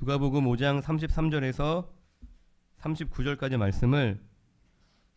누가복음 5장 33절에서 39절까지 말씀을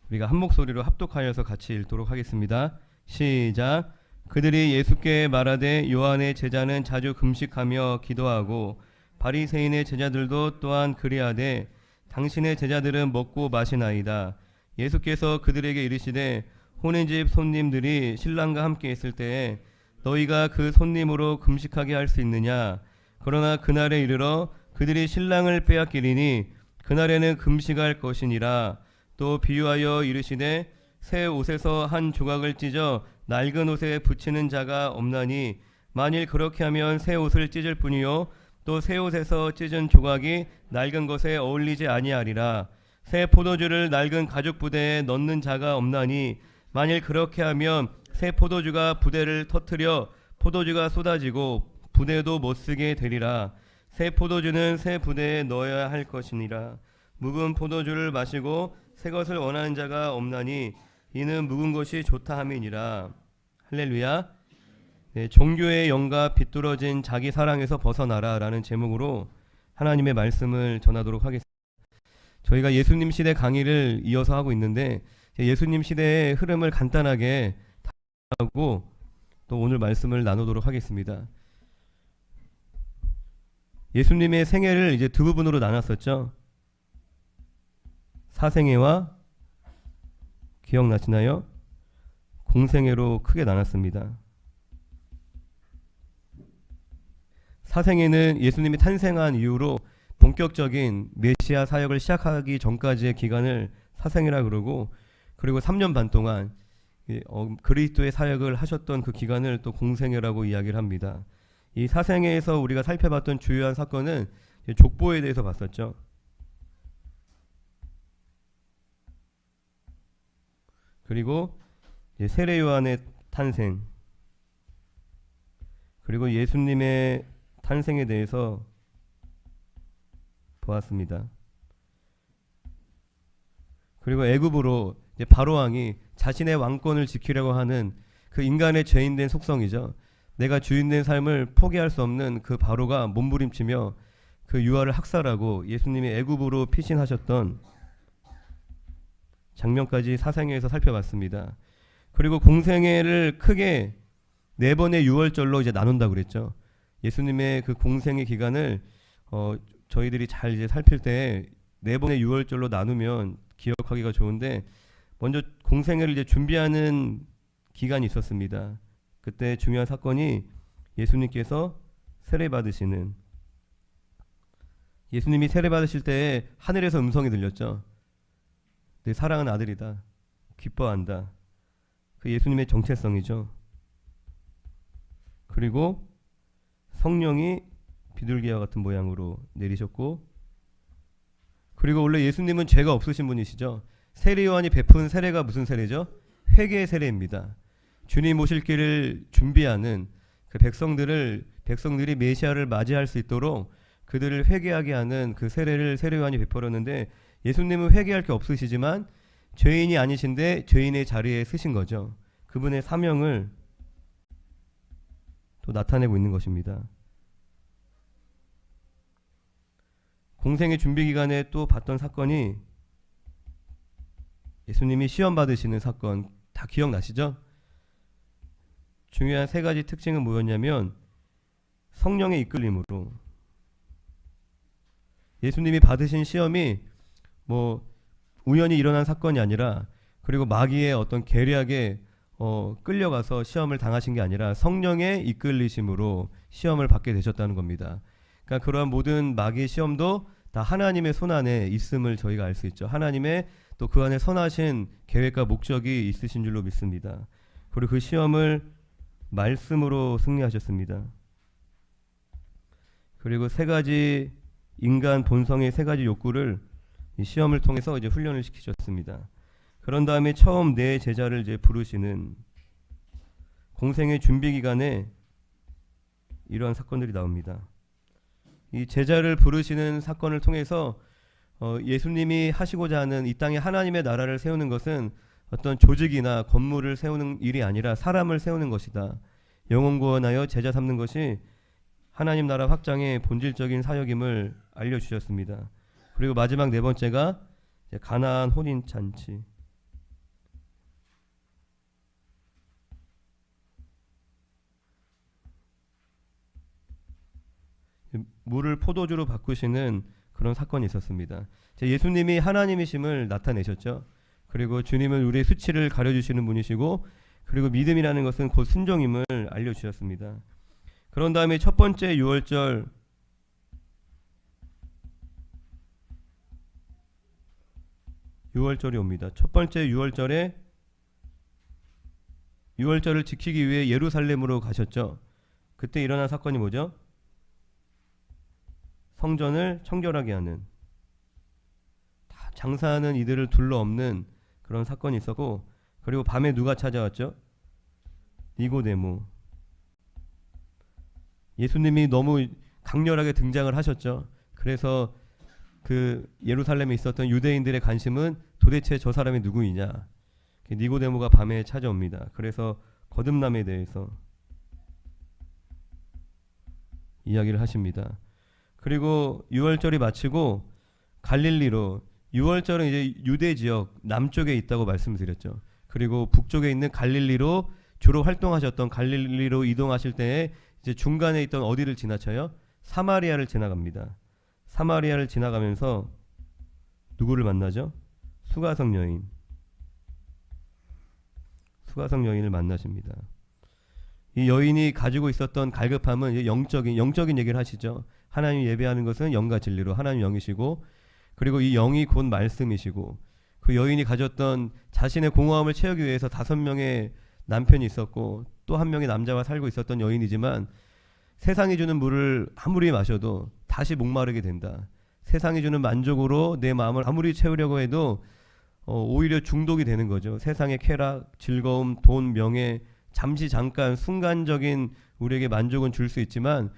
우리가 한 목소리로 합독하여서 같이 읽도록 하겠습니다. 시작. 그들이 예수께 말하되 요한의 제자는 자주 금식하며 기도하고 바리새인의 제자들도 또한 그리하되 당신의 제자들은 먹고 마시나이다. 예수께서 그들에게 이르시되 혼인집 손님들이 신랑과 함께 있을 때에 너희가 그 손님으로 금식하게 할 수 있느냐? 그러나 그날에 이르러 그들이 신랑을 빼앗기리니 그날에는 금식할 것이니라. 또 비유하여 이르시되 새 옷에서 한 조각을 찢어 낡은 옷에 붙이는 자가 없나니 만일 그렇게 하면 새 옷을 찢을 뿐이요 또 새 옷에서 찢은 조각이 낡은 것에 어울리지 아니하리라. 새 포도주를 낡은 가죽 부대에 넣는 자가 없나니 만일 그렇게 하면 새 포도주가 부대를 터뜨려 포도주가 쏟아지고 부대도 못 쓰게 되리라. 새 포도주는 새 부대에 넣어야 할 것이니라. 묵은 포도주를 마시고 새 것을 원하는 자가 없나니 이는 묵은 것이 좋다 함이니라. 할렐루야. 네, 종교의 영과 비뚤어진 자기 사랑에서 벗어나라 라는 제목으로 하나님의 말씀을 전하도록 하겠습니다. 저희가 예수님 시대 강의를 이어서 하고 있는데 예수님 시대의 흐름을 간단하게 하고 또 오늘 말씀을 나누도록 하겠습니다. 예수님의 생애를 이제 두 부분으로 나눴었죠. 사생애와 기억나시나요? 공생애로 크게 나눴습니다. 사생애는 예수님이 탄생한 이후로 본격적인 메시아 사역을 시작하기 전까지의 기간을 사생애라 그러고, 그리고 3년 반 동안 그리스도의 사역을 하셨던 그 기간을 또 공생애라고 이야기를 합니다. 이 사생애에서 우리가 살펴봤던 주요한 사건은 족보에 대해서 봤었죠. 그리고 세례 요한의 탄생, 그리고 예수님의 탄생에 대해서 보았습니다. 그리고 애굽으로 바로 왕이 자신의 왕권을 지키려고 하는 그 인간의 죄인된 속성이죠. 내가 주인된 삶을 포기할 수 없는 그 바로가 몸부림치며 그 유아를 학살하고 예수님이 애굽으로 피신하셨던 장면까지 사생애에서 살펴봤습니다. 그리고 공생애를 크게 4번의 유월절로 이제 나눈다고 그랬죠. 예수님의 그 공생애 기간을 저희들이 잘 이제 살필 때 4번의 유월절로 나누면 기억하기가 좋은데, 먼저 공생애를 이제 준비하는 기간이 있었습니다. 그때 중요한 사건이 예수님께서 세례 받으시는, 예수님이 세례 받으실 때 하늘에서 음성이 들렸죠. 내 사랑하는 아들이다, 기뻐한다. 그 예수님의 정체성이죠. 그리고 성령이 비둘기와 같은 모양으로 내리셨고, 그리고 원래 예수님은 죄가 없으신 분이시죠. 세례 요한이 베푼 세례가 무슨 세례죠? 회개의 세례입니다. 주님 오실 길을 준비하는 그 백성들이 메시아를 맞이할 수 있도록 그들을 회개하게 하는 그 세례를 세례 요한이 베풀었는데, 예수님은 회개할 게 없으시지만 죄인이 아니신데 죄인의 자리에 서신 거죠. 그분의 사명을 또 나타내고 있는 것입니다. 공생의 준비 기간에 또 봤던 사건이 예수님이 시험 받으시는 사건, 다 기억나시죠? 중요한 3가지 특징은 뭐였냐면 성령의 이끌림으로, 예수님이 받으신 시험이 뭐 우연히 일어난 사건이 아니라, 그리고 마귀의 어떤 계략에 끌려가서 시험을 당하신 게 아니라 성령의 이끌리심으로 시험을 받게 되셨다는 겁니다. 그러니까 그러한 모든 마귀의 시험도 다 하나님의 손 안에 있음을 저희가 알 수 있죠. 하나님의 또 그 안에 선하신 계획과 목적이 있으신 줄로 믿습니다. 그리고 그 시험을 말씀으로 승리하셨습니다. 그리고 3가지 인간 본성의 3가지 욕구를 이 시험을 통해서 이제 훈련을 시키셨습니다. 그런 다음에 처음 내 제자를 이제 부르시는 공생의 준비 기간에 이러한 사건들이 나옵니다. 이 제자를 부르시는 사건을 통해서 예수님이 하시고자 하는 이 땅에 하나님의 나라를 세우는 것은 어떤 조직이나 건물을 세우는 일이 아니라 사람을 세우는 것이다. 영혼 구원하여 제자 삼는 것이 하나님 나라 확장의 본질적인 사역임을 알려주셨습니다. 그리고 마지막 네 번째가 가나안 혼인잔치. 물을 포도주로 바꾸시는 그런 사건이 있었습니다. 예수님이 하나님이심을 나타내셨죠. 그리고 주님은 우리의 수치를 가려주시는 분이시고, 그리고 믿음이라는 것은 곧 순종임을 알려주셨습니다. 그런 다음에 첫 번째 유월절이 옵니다. 첫 번째 유월절을 지키기 위해 예루살렘으로 가셨죠. 그때 일어난 사건이 뭐죠? 성전을 청결하게 하는, 다 장사하는 이들을 둘러엎는 그런 사건이 있었고, 그리고 밤에 누가 찾아왔죠? 니고데모. 예수님이 너무 강렬하게 등장을 하셨죠. 그래서 그 예루살렘에 있었던 유대인들의 관심은 도대체 저 사람이 누구이냐. 니고데모가 밤에 찾아옵니다. 그래서 거듭남에 대해서 이야기를 하십니다. 그리고 유월절이 마치고 갈릴리로, 유월절은 이제 유대 지역 남쪽에 있다고 말씀드렸죠. 그리고 북쪽에 있는 갈릴리로 주로 활동하셨던 갈릴리로 이동하실 때에 이제 중간에 있던 어디를 지나쳐요? 사마리아를 지나갑니다. 사마리아를 지나가면서 누구를 만나죠? 수가성 여인을 만나십니다. 이 여인이 가지고 있었던 갈급함은 영적인 얘기를 하시죠. 하나님 예배하는 것은 영과 진리로 하나님 영이시고, 그리고 이 영이 곧 말씀이시고, 그 여인이 가졌던 자신의 공허함을 채우기 위해서 5명의 남편이 있었고 또 한 명의 남자와 살고 있었던 여인이지만, 세상이 주는 물을 아무리 마셔도 다시 목마르게 된다. 세상이 주는 만족으로 내 마음을 아무리 채우려고 해도 오히려 중독이 되는 거죠. 세상의 쾌락, 즐거움, 돈, 명예, 잠깐 순간적인 우리에게 만족은 줄 수 있지만,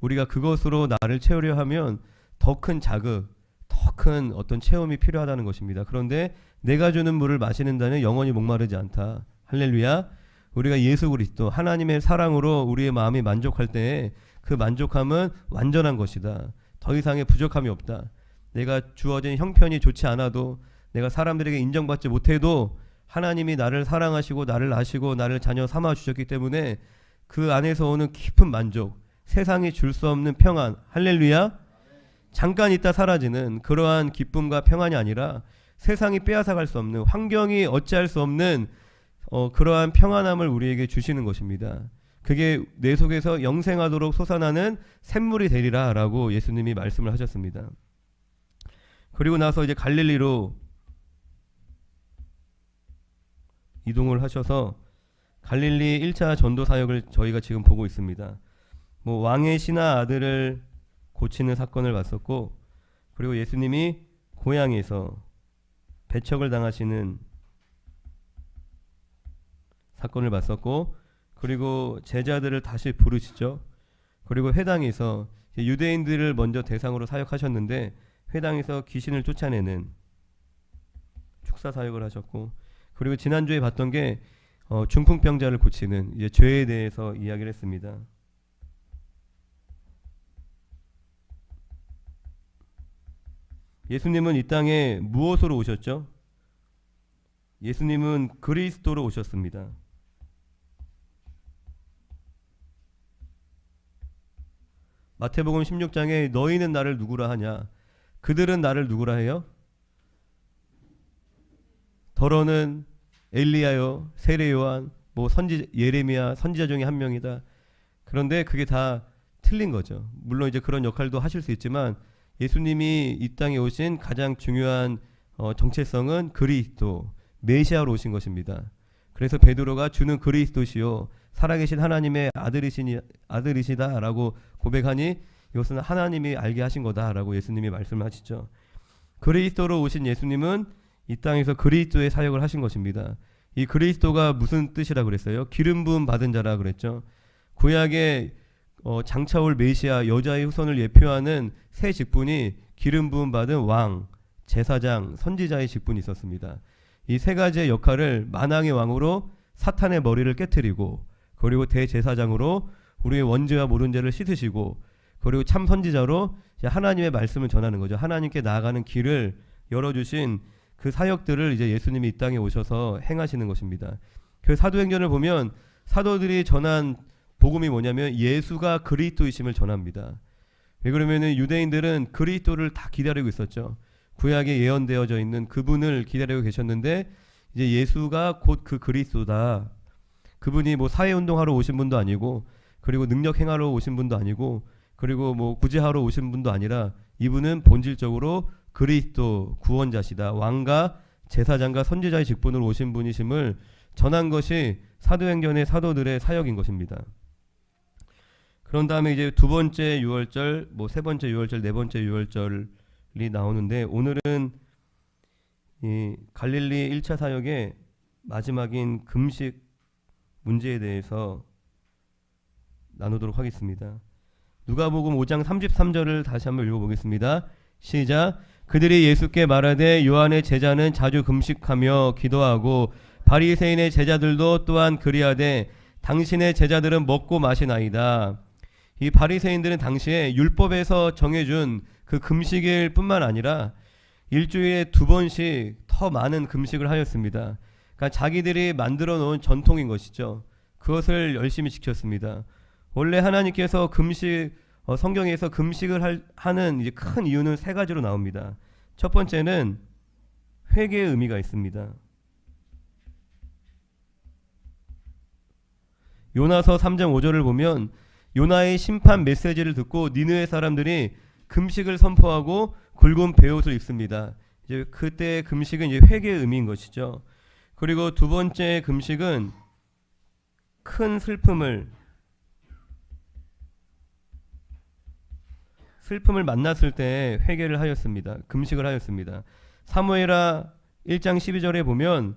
우리가 그것으로 나를 채우려 하면 더 큰 자극, 더 큰 어떤 체험이 필요하다는 것입니다. 그런데 내가 주는 물을 마시는 자는 영원히 목마르지 않다. 할렐루야. 우리가 예수 그리스도 하나님의 사랑으로 우리의 마음이 만족할 때에 그 만족함은 완전한 것이다. 더 이상의 부족함이 없다. 내가 주어진 형편이 좋지 않아도, 내가 사람들에게 인정받지 못해도 하나님이 나를 사랑하시고 나를 아시고 나를 자녀 삼아 주셨기 때문에 그 안에서 오는 깊은 만족, 세상이 줄 수 없는 평안, 할렐루야. 잠깐 있다 사라지는 그러한 기쁨과 평안이 아니라 세상이 빼앗아갈 수 없는, 환경이 어찌할 수 없는 그러한 평안함을 우리에게 주시는 것입니다. 그게 내 속에서 영생하도록 솟아나는 샘물이 되리라 라고 예수님이 말씀을 하셨습니다. 그리고 나서 이제 갈릴리로 이동을 하셔서 갈릴리 1차 전도 사역을 저희가 지금 보고 있습니다. 왕의 신하 아들을 고치는 사건을 봤었고, 그리고 예수님이 고향에서 배척을 당하시는 사건을 봤었고, 그리고 제자들을 다시 부르시죠. 그리고 회당에서 유대인들을 먼저 대상으로 사역하셨는데 회당에서 귀신을 쫓아내는 축사 사역을 하셨고, 그리고 지난주에 봤던 게 중풍병자를 고치는 이제 죄에 대해서 이야기를 했습니다. 예수님은 이 땅에 무엇으로 오셨죠? 예수님은 그리스도로 오셨습니다. 마태복음 16장에 너희는 나를 누구라 하냐? 그들은 나를 누구라 해요? 더러는 엘리야요, 세례 요한, 예레미야 선지자 중에 한 명이다. 그런데 그게 다 틀린 거죠. 물론 이제 그런 역할도 하실 수 있지만 예수님이 이 땅에 오신 가장 중요한 정체성은 그리스도, 메시아로 오신 것입니다. 그래서 베드로가 주는 그리스도시요 살아계신 하나님의 아들이시다라고 고백하니 이것은 하나님이 알게 하신 거다라고 예수님이 말씀하시죠. 그리스도로 오신 예수님은 이 땅에서 그리스도의 사역을 하신 것입니다. 이 그리스도가 무슨 뜻이라 그랬어요? 기름 부음 받은 자라 그랬죠. 구약의 장차올 메시아 여자의 후손을 예표하는 세 직분이 기름 부음 받은 왕, 제사장, 선지자의 직분이 있었습니다. 이 세 가지의 역할을 만왕의 왕으로 사탄의 머리를 깨트리고, 그리고 대제사장으로 우리의 원죄와 모든 죄를 씻으시고, 그리고 참 선지자로 이제 하나님의 말씀을 전하는 거죠. 하나님께 나아가는 길을 열어주신 그 사역들을 이제 예수님이 이 땅에 오셔서 행하시는 것입니다. 그 사도행전을 보면 사도들이 전한 복음이 뭐냐면 예수가 그리스도이심을 전합니다. 왜 그러면은 유대인들은 그리스도를 다 기다리고 있었죠. 구약에 예언되어져 있는 그분을 기다리고 계셨는데 이제 예수가 곧 그 그리스도다. 그분이 뭐 사회운동하러 오신 분도 아니고 그리고 능력 행하러 오신 분도 아니고 그리고 뭐 구제하러 오신 분도 아니라 이분은 본질적으로 그리스도 구원자시다. 왕과 제사장과 선지자의 직분으로 오신 분이심을 전한 것이 사도행전의 사도들의 사역인 것입니다. 그런 다음에 이제 두 번째 유월절, 뭐 세 번째 유월절, 네 번째 유월절이 나오는데 오늘은 이 갈릴리 1차 사역의 마지막인 금식 문제에 대해서 나누도록 하겠습니다. 누가복음 5장 33절을 다시 한번 읽어보겠습니다. 시작. 그들이 예수께 말하되 요한의 제자는 자주 금식하며 기도하고 바리새인의 제자들도 또한 그리하되 당신의 제자들은 먹고 마시나이다. 이 바리새인들은 당시에 율법에서 정해준 그 금식일 뿐만 아니라 일주일에 2번씩 더 많은 금식을 하였습니다. 그러니까 자기들이 만들어 놓은 전통인 것이죠. 그것을 열심히 지켰습니다. 원래 하나님께서 금식 성경에서 금식을 하는 이제 큰 이유는 세 가지로 나옵니다. 첫 번째는 회개의 의미가 있습니다. 요나서 3장 5절을 보면 요나의 심판 메시지를 듣고 니느웨 사람들이 금식을 선포하고 굵은 베옷을 입습니다. 이제 그때 금식은 이제 회개의 의미인 것이죠. 그리고 두 번째 금식은 큰 슬픔을 만났을 때 회개를 하였습니다. 금식을 하였습니다. 사무엘하 1장 12절에 보면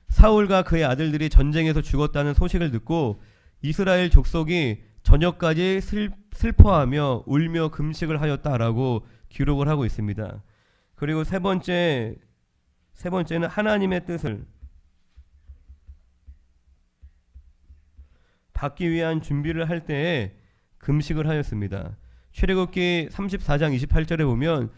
사울과 그의 아들들이 전쟁에서 죽었다는 소식을 듣고 이스라엘 족속이 저녁까지 슬퍼하며 울며 금식을 하였다라고 기록을 하고 있습니다. 그리고 세 번째는 하나님의 뜻을 받기 위한 준비를 할 때에 금식을 하였습니다. 출애굽기 34장 28절에 보면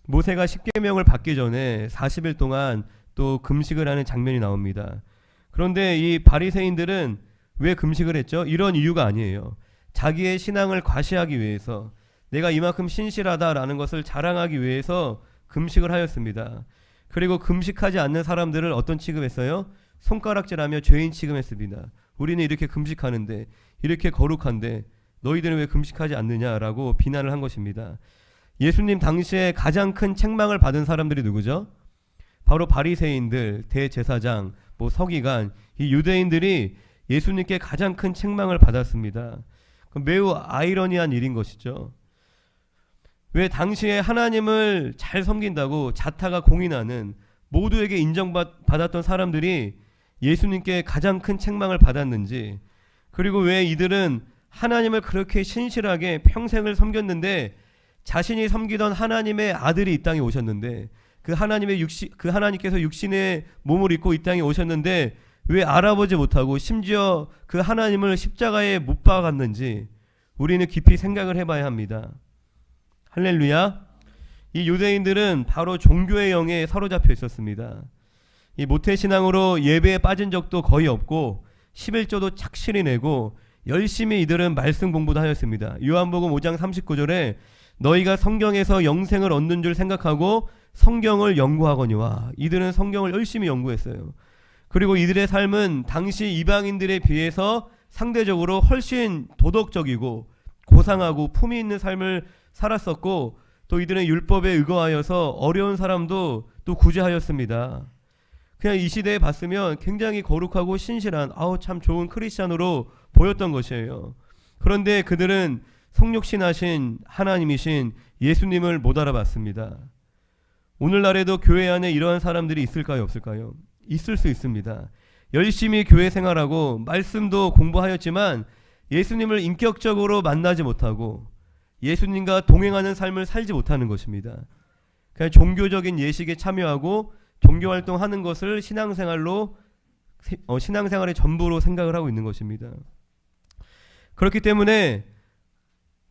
모세가 십계명을 받기 전에 40일 동안 또 금식을 하는 장면이 나옵니다. 그런데 이 바리새인들은 왜 금식을 했죠? 이런 이유가 아니에요. 자기의 신앙을 과시하기 위해서 내가 이만큼 신실하다라는 것을 자랑하기 위해서 금식을 하였습니다. 그리고 금식하지 않는 사람들을 어떤 취급했어요? 손가락질하며 죄인 취급했습니다. 우리는 이렇게 금식하는데 이렇게 거룩한데 너희들은 왜 금식하지 않느냐라고 비난을 한 것입니다. 예수님 당시에 가장 큰 책망을 받은 사람들이 누구죠? 바로 바리새인들, 대제사장, 서기관, 이 유대인들이 예수님께 가장 큰 책망을 받았습니다. 매우 아이러니한 일인 것이죠. 왜 당시에 하나님을 잘 섬긴다고 자타가 공인하는 모두에게 인정받았던 사람들이 예수님께 가장 큰 책망을 받았는지, 그리고 왜 이들은 하나님을 그렇게 신실하게 평생을 섬겼는데 자신이 섬기던 하나님의 아들이 이 땅에 오셨는데 그 하나님께서 육신의 몸을 입고 이 땅에 오셨는데 왜 알아보지 못하고 심지어 그 하나님을 십자가에 못 박았는지 우리는 깊이 생각을 해봐야 합니다. 할렐루야. 이 유대인들은 바로 종교의 영에 사로잡혀 있었습니다. 이 모태신앙으로 예배에 빠진 적도 거의 없고 11조도 착실히 내고 열심히 이들은 말씀 공부도 하였습니다. 요한복음 5장 39절에 너희가 성경에서 영생을 얻는 줄 생각하고 성경을 연구하거니와, 이들은 성경을 열심히 연구했어요. 그리고 이들의 삶은 당시 이방인들에 비해서 상대적으로 훨씬 도덕적이고 고상하고 품위 있는 삶을 살았었고, 또 이들은 율법에 의거하여서 어려운 사람도 또 구제하였습니다. 그냥 이 시대에 봤으면 굉장히 거룩하고 신실한 참 좋은 크리스찬으로 보였던 것이에요. 그런데 그들은 성육신하신 하나님이신 예수님을 못 알아봤습니다. 오늘날에도 교회 안에 이러한 사람들이 있을까요, 없을까요? 있을 수 있습니다. 열심히 교회 생활하고 말씀도 공부하였지만 예수님을 인격적으로 만나지 못하고 예수님과 동행하는 삶을 살지 못하는 것입니다. 그냥 종교적인 예식에 참여하고 종교활동하는 것을 신앙생활의 전부로 생각을 하고 있는 것입니다. 그렇기 때문에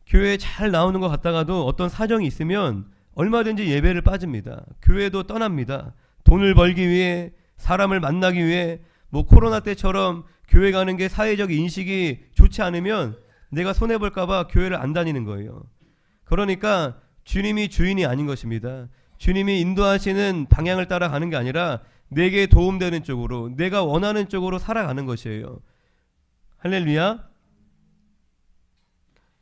교회에 잘 나오는 것 같다가도 어떤 사정이 있으면 얼마든지 예배를 빠집니다. 교회도 떠납니다. 돈을 벌기 위해, 사람을 만나기 위해, 뭐 코로나 때처럼 교회 가는 게 사회적 인식이 좋지 않으면 내가 손해볼까봐 교회를 안 다니는 거예요. 그러니까 주님이 주인이 아닌 것입니다. 주님이 인도하시는 방향을 따라가는 게 아니라 내게 도움되는 쪽으로, 내가 원하는 쪽으로 살아가는 것이에요. 할렐루야.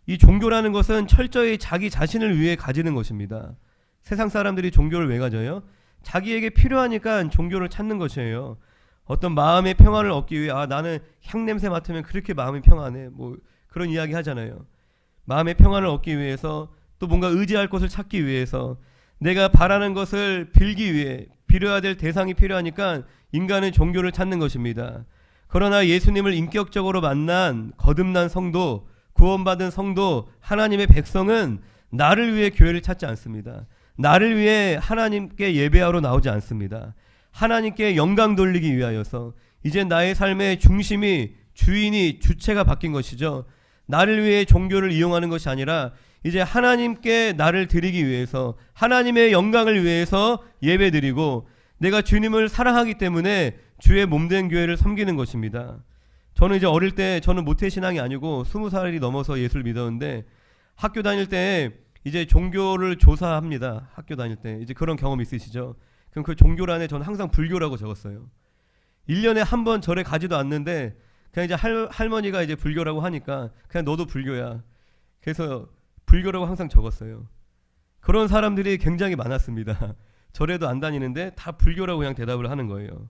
이 종교라는 것은 철저히 자기 자신을 위해 가지는 것입니다. 세상 사람들이 종교를 왜 가져요? 자기에게 필요하니까 종교를 찾는 것이에요. 어떤 마음의 평안을 얻기 위해, 나는 향냄새 맡으면 그렇게 마음이 평안해, 뭐 그런 이야기 하잖아요. 마음의 평안을 얻기 위해서, 또 뭔가 의지할 곳을 찾기 위해서, 내가 바라는 것을 빌기 위해, 빌어야 될 대상이 필요하니까 인간은 종교를 찾는 것입니다. 그러나 예수님을 인격적으로 만난 거듭난 성도, 구원받은 성도, 하나님의 백성은 나를 위해 교회를 찾지 않습니다. 나를 위해 하나님께 예배하러 나오지 않습니다. 하나님께 영광 돌리기 위하여서, 이제 나의 삶의 중심이, 주인이, 주체가 바뀐 것이죠. 나를 위해 종교를 이용하는 것이 아니라 이제 하나님께 나를 드리기 위해서, 하나님의 영광을 위해서 예배드리고, 내가 주님을 사랑하기 때문에 주의 몸된 교회를 섬기는 것입니다. 저는 이제 어릴 때, 저는 모태신앙이 아니고 20살이 넘어서 예수를 믿었는데, 학교 다닐 때 이제 종교를 조사합니다. 학교 다닐 때 이제 그런 경험 있으시죠? 그럼 그 종교란에 저는 항상 불교라고 적었어요. 1년에 한 번 절에 가지도 않는데 그냥 이제 할머니가 이제 불교라고 하니까 그냥 너도 불교야. 그래서 불교라고 항상 적었어요. 그런 사람들이 굉장히 많았습니다. 절에도 안 다니는데 다 불교라고 그냥 대답을 하는 거예요.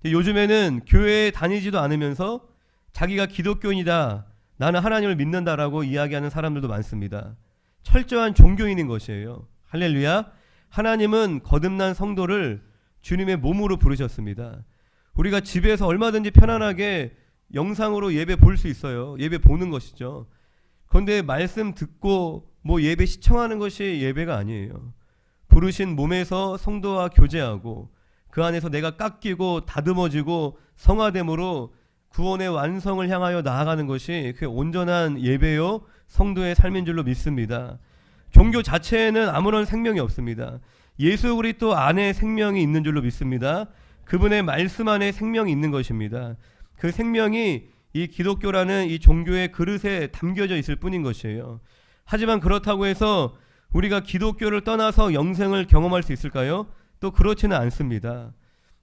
요즘에는 교회에 다니지도 않으면서 자기가 기독교인이다, 나는 하나님을 믿는다라고 이야기하는 사람들도 많습니다. 철저한 종교인인 것이에요. 할렐루야. 하나님은 거듭난 성도를 주님의 몸으로 부르셨습니다. 우리가 집에서 얼마든지 편안하게 영상으로 예배 볼 수 있어요. 예배 보는 것이죠. 그런데 말씀 듣고 뭐 예배 시청하는 것이 예배가 아니에요. 부르신 몸에서 성도와 교제하고, 그 안에서 내가 깎이고 다듬어지고 성화됨으로 구원의 완성을 향하여 나아가는 것이 그게 온전한 예배요 성도의 삶인 줄로 믿습니다. 종교 자체에는 아무런 생명이 없습니다. 예수 그리스도 안에 생명이 있는 줄로 믿습니다. 그분의 말씀 안에 생명이 있는 것입니다. 그 생명이 이 기독교라는 이 종교의 그릇에 담겨져 있을 뿐인 것이에요. 하지만 그렇다고 해서 우리가 기독교를 떠나서 영생을 경험할 수 있을까요? 또 그렇지는 않습니다.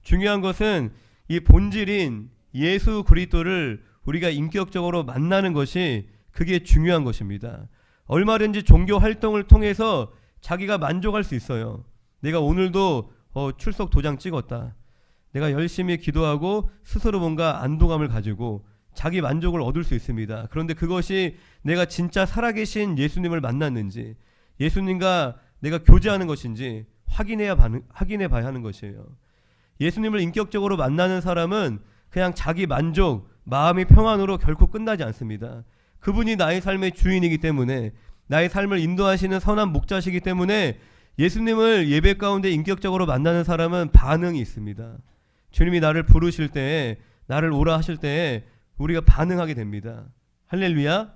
중요한 것은 이 본질인 예수 그리스도를 우리가 인격적으로 만나는 것이, 그게 중요한 것입니다. 얼마든지 종교 활동을 통해서 자기가 만족할 수 있어요. 내가 오늘도 출석 도장 찍었다, 내가 열심히 기도하고 스스로 뭔가 안도감을 가지고 자기 만족을 얻을 수 있습니다. 그런데 그것이 내가 진짜 살아계신 예수님을 만났는지, 예수님과 내가 교제하는 것인지 확인해 봐야 하는 것이에요. 예수님을 인격적으로 만나는 사람은 그냥 자기 만족, 마음의 평안으로 결코 끝나지 않습니다. 그분이 나의 삶의 주인이기 때문에, 나의 삶을 인도하시는 선한 목자시기 때문에 예수님을 예배 가운데 인격적으로 만나는 사람은 반응이 있습니다. 주님이 나를 부르실 때에, 나를 오라 하실 때에 우리가 반응하게 됩니다. 할렐루야.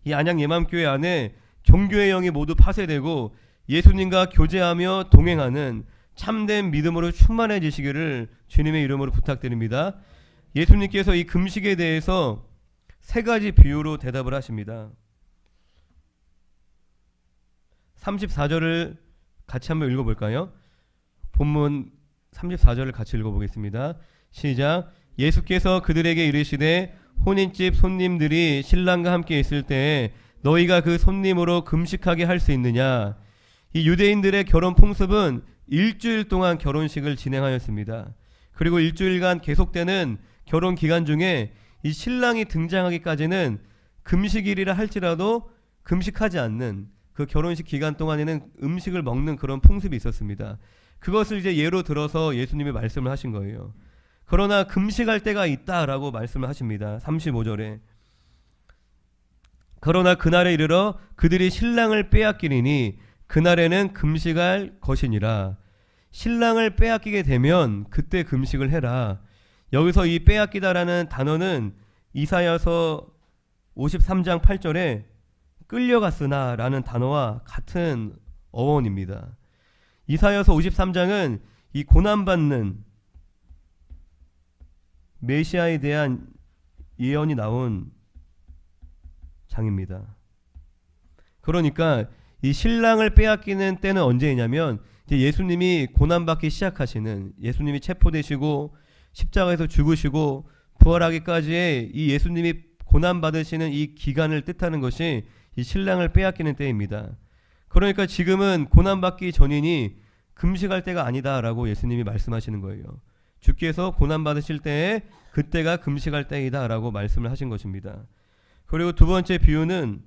이 안양 예맘교회 안에 종교의 영이 모두 파쇄되고 예수님과 교제하며 동행하는 참된 믿음으로 충만해지시기를 주님의 이름으로 부탁드립니다. 예수님께서 이 금식에 대해서 3가지 비유로 대답을 하십니다. 34절을 같이 한번 읽어볼까요? 본문 34절을 같이 읽어보겠습니다. 시작. 예수께서 그들에게 이르시되 혼인집 손님들이 신랑과 함께 있을 때에 너희가 그 손님으로 금식하게 할 수 있느냐? 이 유대인들의 결혼 풍습은 일주일 동안 결혼식을 진행하였습니다. 그리고 일주일간 계속되는 결혼 기간 중에 이 신랑이 등장하기까지는 금식일이라 할지라도 금식하지 않는, 그 결혼식 기간 동안에는 음식을 먹는 그런 풍습이 있었습니다. 그것을 이제 예로 들어서 예수님이 말씀을 하신 거예요. 그러나 금식할 때가 있다라고 말씀을 하십니다. 35절에 그러나 그날에 이르러 그들이 신랑을 빼앗기리니 그날에는 금식할 것이니라. 신랑을 빼앗기게 되면 그때 금식을 해라. 여기서 이 빼앗기다라는 단어는 이사야서 53장 8절에 끌려갔으나 라는 단어와 같은 어원입니다. 이사야서 53장은 이 고난받는 메시아에 대한 예언이 나온 장입니다. 그러니까 이 신랑을 빼앗기는 때는 언제냐면 이제 예수님이 고난받기 시작하시는, 예수님이 체포되시고 십자가에서 죽으시고 부활하기까지의 이 예수님이 고난받으시는 이 기간을 뜻하는 것이 이 신랑을 빼앗기는 때입니다. 그러니까 지금은 고난받기 전이니 금식할 때가 아니다라고 예수님이 말씀하시는 거예요. 주께서 고난받으실 때에 그때가 금식할 때이다라고 말씀을 하신 것입니다. 그리고 두 번째 비유는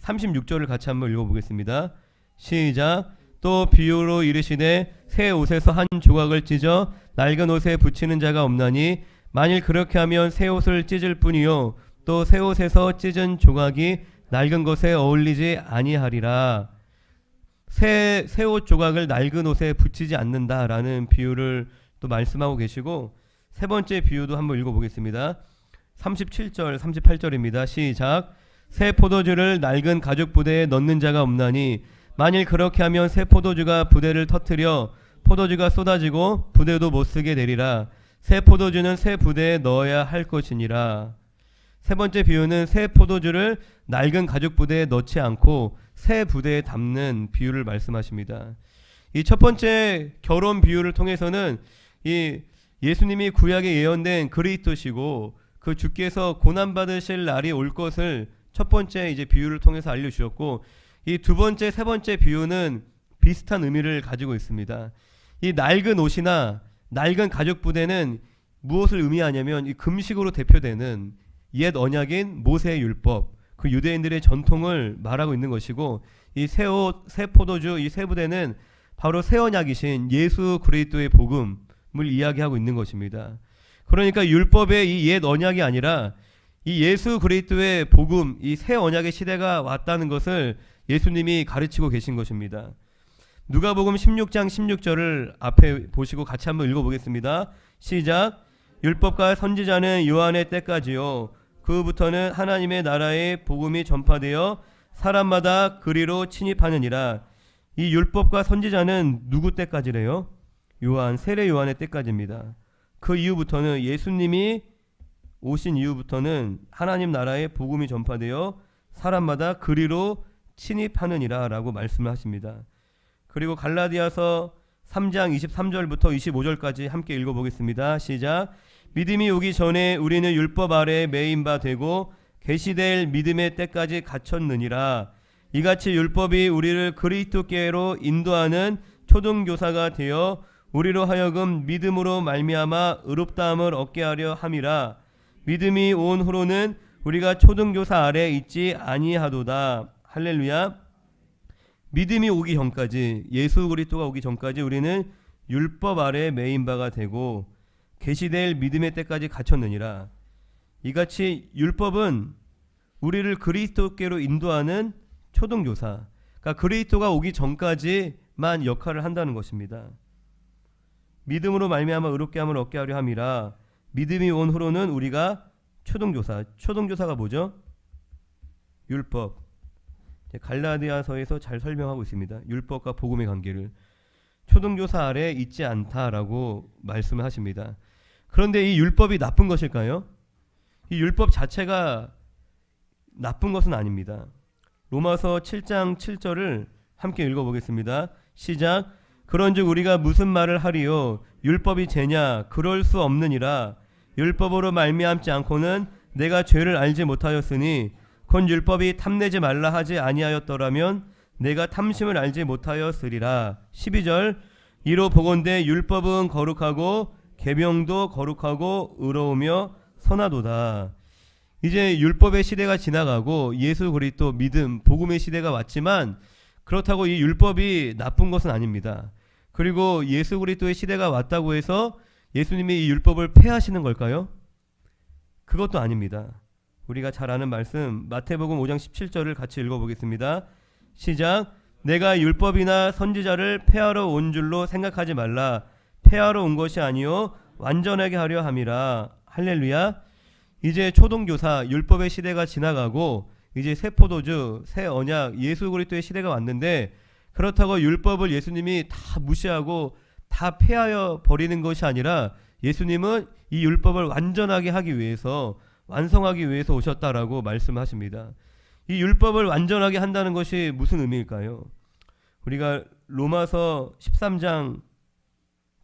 36절을 같이 한번 읽어보겠습니다. 시작. 또 비유로 이르시되 새 옷에서 한 조각을 찢어 낡은 옷에 붙이는 자가 없나니 만일 그렇게 하면 새 옷을 찢을 뿐이요 또 새 옷에서 찢은 조각이 낡은 것에 어울리지 아니하리라. 새 옷 조각을 낡은 옷에 붙이지 않는다라는 비유를 또 말씀하고 계시고, 세 번째 비유도 한번 읽어보겠습니다. 37절 38절입니다. 시작. 새 포도주를 낡은 가죽 부대에 넣는 자가 없나니 만일 그렇게 하면 새 포도주가 부대를 터뜨려 포도주가 쏟아지고 부대도 못쓰게 되리라. 새 포도주는 새 부대에 넣어야 할 것이니라. 세 번째 비유는 새 포도주를 낡은 가죽 부대에 넣지 않고 새 부대에 담는 비유를 말씀하십니다. 이 첫 번째 결혼 비유를 통해서는 이 예수님이 구약에 예언된 그리스도시고 그 주께서 고난 받으실 날이 올 것을 첫 번째 이제 비유를 통해서 알려주셨고, 이 두 번째, 세 번째 비유는 비슷한 의미를 가지고 있습니다. 이 낡은 옷이나 낡은 가죽 부대는 무엇을 의미하냐면 이 금식으로 대표되는 옛 언약인 모세의 율법, 그 유대인들의 전통을 말하고 있는 것이고, 이 새 옷, 새 포도주, 이 새 부대는 바로 새 언약이신 예수 그리스도의 복음을 이야기하고 있는 것입니다. 그러니까 율법의 이 옛 언약이 아니라 이 예수 그리스도의 복음, 이 새 언약의 시대가 왔다는 것을 예수님이 가르치고 계신 것입니다. 누가복음 16장 16절을 앞에 보시고 같이 한번 읽어보겠습니다. 시작. 율법과 선지자는 요한의 때까지요 그부터는 하나님의 나라의 복음이 전파되어 사람마다 그리로 침입하느니라. 이 율법과 선지자는 누구 때까지래요? 요한, 세례 요한의 때까지입니다. 그 이후부터는, 예수님이 오신 이후부터는 하나님 나라의 복음이 전파되어 사람마다 그리로 침입하느니라 라고 말씀을 하십니다. 그리고 갈라디아서 3장 23절부터 25절까지 함께 읽어보겠습니다. 시작. 믿음이 오기 전에 우리는 율법 아래에 매인 바 되고 계시될 믿음의 때까지 갇혔느니라. 이같이 율법이 우리를 그리스도께로 인도하는 초등교사가 되어 우리로 하여금 믿음으로 말미암아 의롭다함을 얻게 하려 함이라. 믿음이 온 후로는 우리가 초등교사 아래에 있지 아니하도다. 할렐루야. 믿음이 오기 전까지, 예수 그리스도가 오기 전까지 우리는 율법 아래에 매인 바가 되고 계시될 믿음의 때까지 갇혔느니라. 이같이 율법은 우리를 그리스도께로 인도하는 초등교사, 그러니까 그리스도가 오기 전까지만 역할을 한다는 것입니다. 믿음으로 말미암아 의롭게 함을 얻게 하려 함이라. 믿음이 온 후로는 우리가 초등교사, 초등교사가 뭐죠? 율법. 갈라디아서에서 잘 설명하고 있습니다. 율법과 복음의 관계를 초등교사 아래에 있지 않다라고 말씀을 하십니다. 그런데 이 율법이 나쁜 것일까요? 이 율법 자체가 나쁜 것은 아닙니다. 로마서 7장 7절을 함께 읽어보겠습니다. 시작. 그런즉 우리가 무슨 말을 하리요? 율법이 죄냐? 그럴 수 없느니라. 율법으로 말미암지 않고는 내가 죄를 알지 못하였으니 곧 율법이 탐내지 말라 하지 아니하였더라면 내가 탐심을 알지 못하였으리라. 12절. 이로 보건대 율법은 거룩하고 계명도 거룩하고 의로우며 선하도다. 이제 율법의 시대가 지나가고 예수 그리스도 믿음, 복음의 시대가 왔지만 그렇다고 이 율법이 나쁜 것은 아닙니다. 그리고 예수 그리스도의 시대가 왔다고 해서 예수님이 이 율법을 폐하시는 걸까요? 그것도 아닙니다. 우리가 잘 아는 말씀 마태복음 5장 17절을 같이 읽어보겠습니다. 시작. 내가 율법이나 선지자를 폐하러 온 줄로 생각하지 말라. 폐하러 온 것이 아니요 완전하게 하려 함이라. 할렐루야. 이제 초등교사, 율법의 시대가 지나가고 이제 새 포도주, 새 언약, 예수 그리스도의 시대가 왔는데 그렇다고 율법을 예수님이 다 무시하고 다 폐하여 버리는 것이 아니라 예수님은 이 율법을 완전하게 하기 위해서 완성하기 위해서 오셨다라고 말씀하십니다. 이 율법을 완전하게 한다는 것이 무슨 의미일까요? 우리가 로마서 13장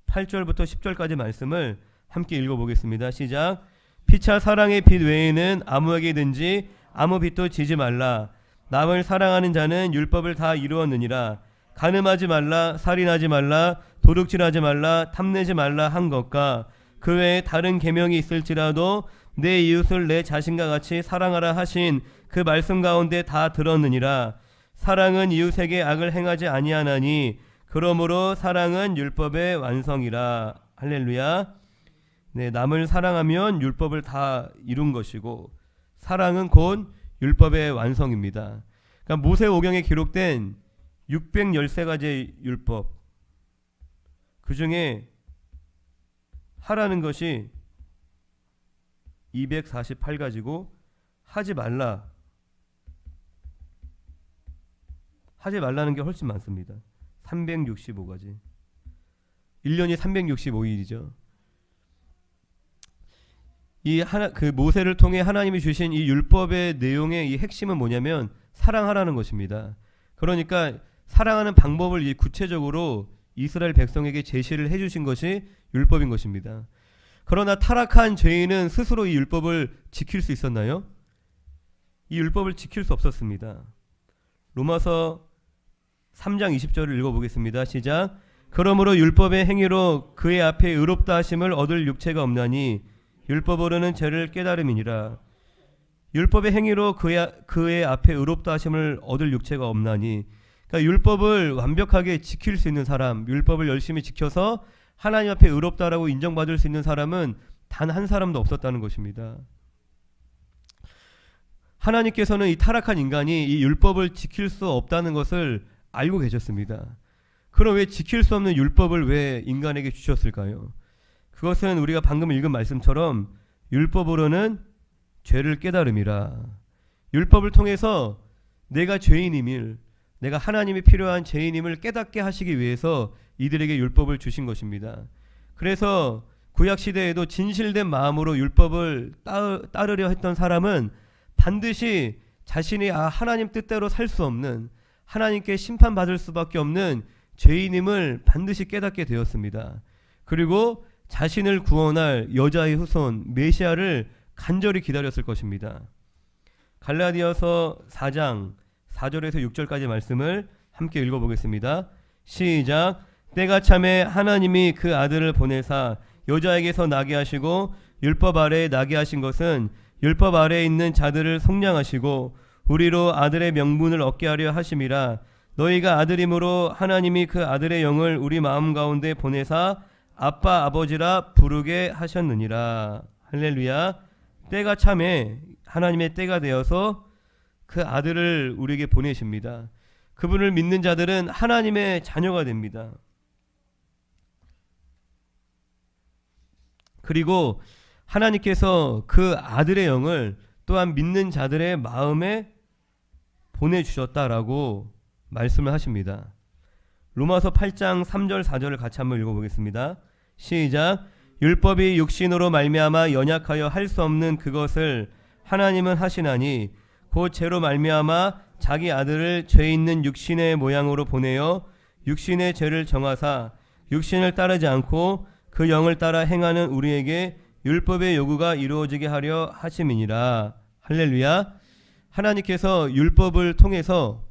8절부터 10절까지 말씀을 함께 읽어보겠습니다. 시작. 피차 사랑의 빛 외에는 아무에게든지 아무 빛도 지지 말라. 남을 사랑하는 자는 율법을 다 이루었느니라. 간음하지 말라, 살인하지 말라, 도둑질하지 말라, 탐내지 말라 한 것과 그 외에 다른 계명이 있을지라도 내 이웃을 내 자신과 같이 사랑하라 하신 그 말씀 가운데 다 들었느니라. 사랑은 이웃에게 악을 행하지 아니하나니 그러므로 사랑은 율법의 완성이라. 할렐루야. 네, 남을 사랑하면 율법을 다 이룬 것이고 사랑은 곧 율법의 완성입니다. 그러니까 모세오경에 기록된 613가지의 율법 그 중에 하라는 것이 248가지고 하지 말라는 게 훨씬 많습니다. 365가지. 1년이 365일이죠. 그 모세를 통해 하나님이 주신 이 율법의 내용의 이 핵심은 뭐냐면 사랑하라는 것입니다. 그러니까 사랑하는 방법을 구체적으로 이스라엘 백성에게 제시를 해주신 것이 율법인 것입니다. 그러나 타락한 죄인은 스스로 이 율법을 지킬 수 있었나요? 이 율법을 지킬 수 없었습니다. 로마서 3장 20절을 읽어보겠습니다. 시작. 그러므로 율법의 행위로 그의 앞에 의롭다 하심을 얻을 육체가 없나니 율법으로는 죄를 깨달음이니라. 율법의 행위로 그의 앞에 의롭다 하심을 얻을 육체가 없나니, 그러니까 율법을 완벽하게 지킬 수 있는 사람, 율법을 열심히 지켜서 하나님 앞에 의롭다라고 인정받을 수 있는 사람은 단 한 사람도 없었다는 것입니다. 하나님께서는 이 타락한 인간이 이 율법을 지킬 수 없다는 것을 알고 계셨습니다. 그럼 왜 지킬 수 없는 율법을 왜 인간에게 주셨을까요? 그것은 우리가 방금 읽은 말씀처럼 율법으로는 죄를 깨달음이라. 율법을 통해서 내가 죄인임을, 내가 하나님이 필요한 죄인임을 깨닫게 하시기 위해서 이들에게 율법을 주신 것입니다. 그래서 구약시대에도 진실된 마음으로 율법을 따르려 했던 사람은 반드시 자신이 하나님 뜻대로 살 수 없는, 하나님께 심판받을 수밖에 없는 죄인임을 반드시 깨닫게 되었습니다. 그리고 자신을 구원할 여자의 후손 메시아를 간절히 기다렸을 것입니다. 갈라디아서 4장 4절에서 6절까지 말씀을 함께 읽어보겠습니다. 시작. 때가 참에 하나님이 그 아들을 보내사 여자에게서 나게 하시고 율법 아래에 나게 하신 것은 율법 아래에 있는 자들을 속량하시고 우리로 아들의 명분을 얻게 하려 하심이라. 너희가 아들임으로 하나님이 그 아들의 영을 우리 마음 가운데 보내사 아빠 아버지라 부르게 하셨느니라. 할렐루야. 때가 참에 하나님의 때가 되어서 그 아들을 우리에게 보내십니다. 그분을 믿는 자들은 하나님의 자녀가 됩니다. 그리고 하나님께서 그 아들의 영을 또한 믿는 자들의 마음에 보내주셨다라고 말씀을 하십니다. 로마서 8장 3절 4절을 같이 한번 읽어보겠습니다. 시작. 율법이 육신으로 말미암아 연약하여 할 수 없는 그것을 하나님은 하시나니 곧 죄로 말미암아 자기 아들을 죄 있는 육신의 모양으로 보내어 육신의 죄를 정하사 육신을 따르지 않고 그 영을 따라 행하는 우리에게 율법의 요구가 이루어지게 하려 하심이니라. 할렐루야. 하나님께서 율법을 통해서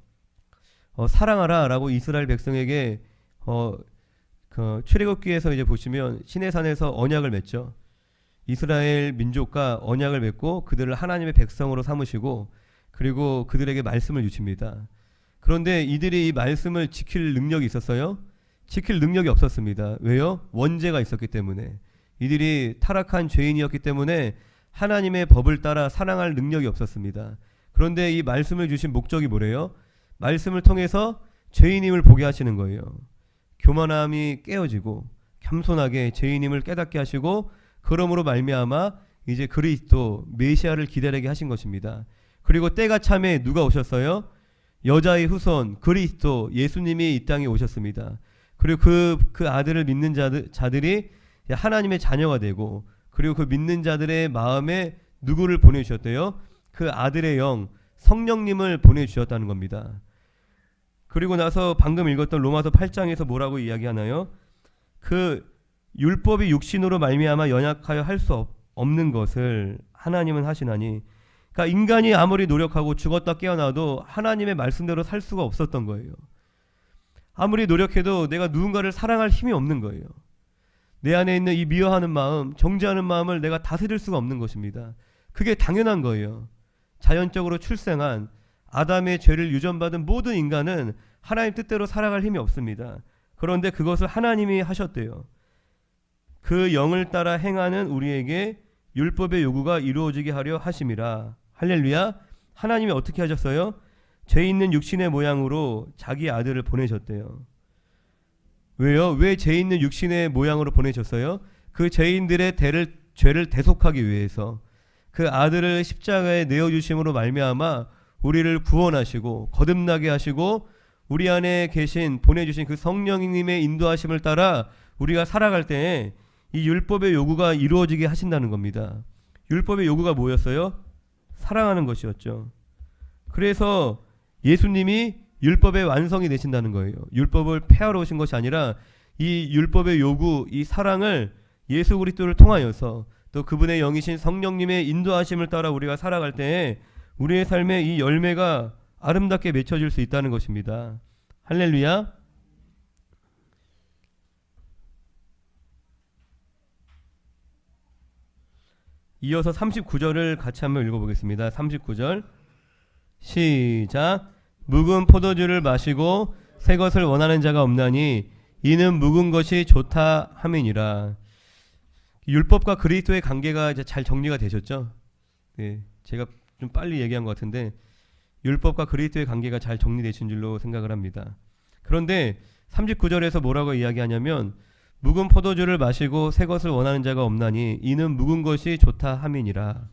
사랑하라 라고 이스라엘 백성에게 그 출애굽기에서 이제 보시면 시내산에서 언약을 맺죠. 이스라엘 민족과 언약을 맺고 그들을 하나님의 백성으로 삼으시고 그리고 그들에게 말씀을 주십니다. 그런데 이들이 이 말씀을 지킬 능력이 있었어요? 지킬 능력이 없었습니다. 왜요? 원죄가 있었기 때문에. 이들이 타락한 죄인이었기 때문에 하나님의 법을 따라 사랑할 능력이 없었습니다. 그런데 이 말씀을 주신 목적이 뭐래요? 말씀을 통해서 죄인임을 보게 하시는 거예요. 교만함이 깨어지고 겸손하게 죄인임을 깨닫게 하시고 그러므로 말미암아 이제 그리스도 메시아를 기다리게 하신 것입니다. 그리고 때가 참에 누가 오셨어요? 여자의 후손 그리스도 예수님이 이 땅에 오셨습니다. 그리고 그 아들을 믿는 자들이 하나님의 자녀가 되고, 그리고 그 믿는 자들의 마음에 누구를 보내주셨대요? 그 아들의 영 성령님을 보내주셨다는 겁니다. 그리고 나서 방금 읽었던 로마서 8장에서 뭐라고 이야기하나요? 그 율법이 육신으로 말미암아 연약하여 할 수 없는 것을 하나님은 하시나니, 그러니까 인간이 아무리 노력하고 죽었다 깨어나도 하나님의 말씀대로 살 수가 없었던 거예요. 아무리 노력해도 내가 누군가를 사랑할 힘이 없는 거예요. 내 안에 있는 이 미워하는 마음, 정죄하는 마음을 내가 다스릴 수가 없는 것입니다. 그게 당연한 거예요. 자연적으로 출생한 아담의 죄를 유전받은 모든 인간은 하나님 뜻대로 살아갈 힘이 없습니다. 그런데 그것을 하나님이 하셨대요. 그 영을 따라 행하는 우리에게 율법의 요구가 이루어지게 하려 하심이라. 할렐루야. 하나님이 어떻게 하셨어요? 죄 있는 육신의 모양으로 자기 아들을 보내셨대요. 왜요? 왜 죄 있는 육신의 모양으로 보내셨어요? 그 죄인들의 죄를 대속하기 위해서 그 아들을 십자가에 내어주심으로 말미암아 우리를 구원하시고 거듭나게 하시고, 우리 안에 계신 보내주신 그 성령님의 인도하심을 따라 우리가 살아갈 때에 이 율법의 요구가 이루어지게 하신다는 겁니다. 율법의 요구가 뭐였어요? 사랑하는 것이었죠. 그래서 예수님이 율법의 완성이 되신다는 거예요. 율법을 폐하러 오신 것이 아니라 이 율법의 요구, 이 사랑을 예수 그리스도를 통하여서 또 그분의 영이신 성령님의 인도하심을 따라 우리가 살아갈 때에 우리의 삶에 이 열매가 아름답게 맺혀질 수 있다는 것입니다. 할렐루야. 이어서 39절을 같이 한번 읽어보겠습니다. 39절 시작. 묵은 포도주를 마시고 새 것을 원하는 자가 없나니 이는 묵은 것이 좋다 함이니라. 율법과 그리스도의 관계가 이제 잘 정리가 되셨죠? 네, 제가 좀 빨리 얘기한 것 같은데 율법과 그리스도의 관계가 잘 정리되신 줄로 생각을 합니다. 그런데 39절에서 뭐라고 이야기하냐면 묵은 포도주를 마시고 새 것을 원하는 자가 없나니 이는 묵은 것이 좋다 함이니라.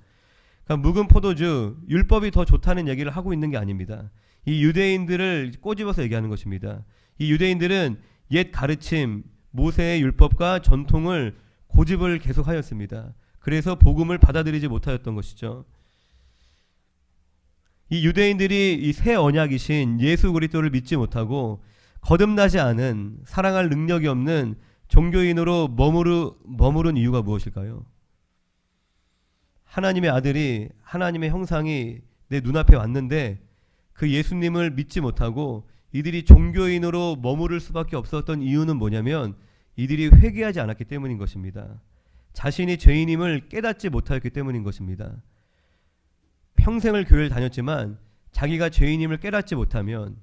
그러니까 묵은 포도주, 율법이 더 좋다는 얘기를 하고 있는 게 아닙니다. 이 유대인들을 꼬집어서 얘기하는 것입니다. 이 유대인들은 옛 가르침, 모세의 율법과 전통을 고집을 계속하였습니다. 그래서 복음을 받아들이지 못하였던 것이죠. 이 유대인들이 이 새 언약이신 예수 그리스도를 믿지 못하고 거듭나지 않은, 사랑할 능력이 없는 종교인으로 머무른 이유가 무엇일까요? 하나님의 아들이, 하나님의 형상이 내 눈앞에 왔는데 그 예수님을 믿지 못하고 이들이 종교인으로 머무를 수밖에 없었던 이유는 뭐냐면 이들이 회개하지 않았기 때문인 것입니다. 자신이 죄인임을 깨닫지 못하였기 때문인 것입니다. 평생을 교회를 다녔지만 자기가 죄인임을 깨닫지 못하면,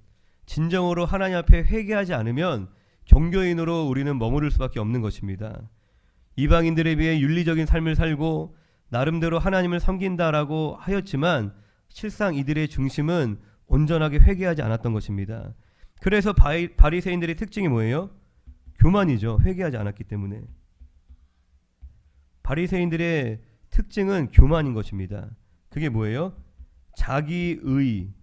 진정으로 하나님 앞에 회개하지 않으면 종교인으로 우리는 머무를 수밖에 없는 것입니다. 이방인들에 비해 윤리적인 삶을 살고 나름대로 하나님을 섬긴다라고 하였지만 실상 이들의 중심은 온전하게 회개하지 않았던 것입니다. 그래서 바리새인들의 특징이 뭐예요? 교만이죠. 회개하지 않았기 때문에. 바리새인들의 특징은 교만인 것입니다. 그게 뭐예요? 자기의에